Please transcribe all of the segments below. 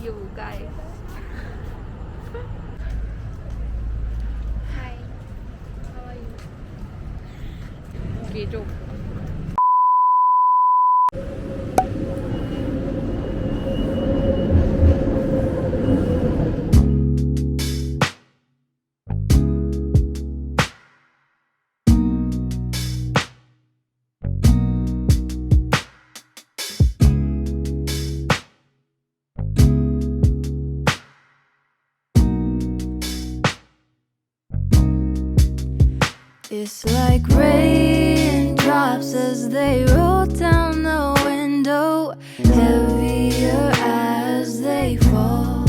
อยู่ไกล Hi how are you กี่จุก It's like raindrops as they roll down the window, heavier as they fall.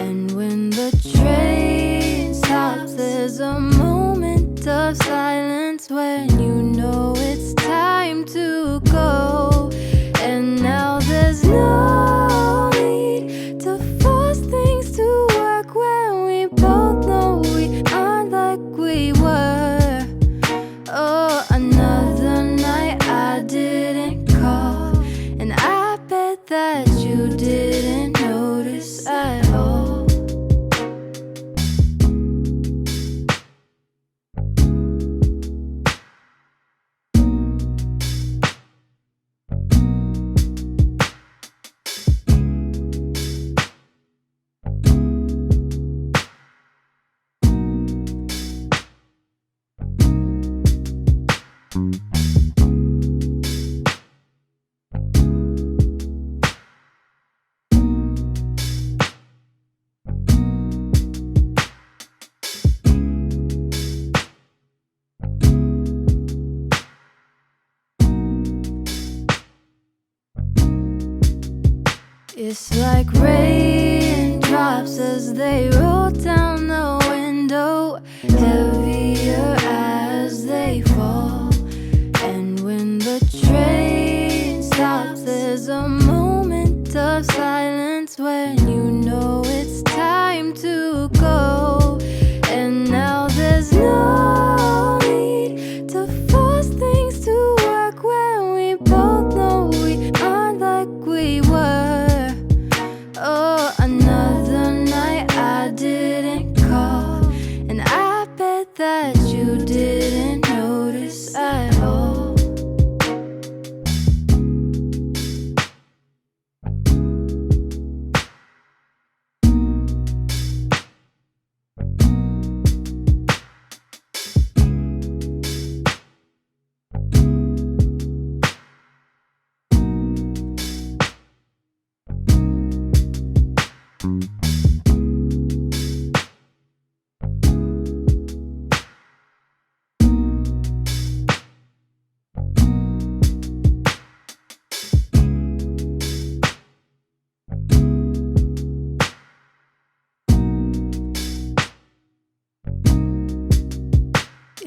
And when the train stops, there's a moment of silence when you know it's time to go. And now there's no need to force things to work when we both know we aren't like we were. Oh, another night I didn't call, and I bet that you didn't notice at all. It's like raindrops as they roll down the window, heavier as they fall. And when the train stops, there's a moment of silence when you know it's time to go. And now there's no need to force things to work when we both know we aren't like we were. Oh, another night I didn't call, and I bet that you didn't notice at all.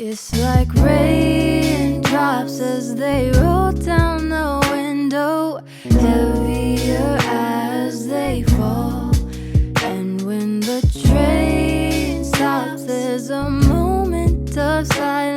It's like raindrops as they roll down the window, heavier as they fall. And when the train stops, there's a moment of silence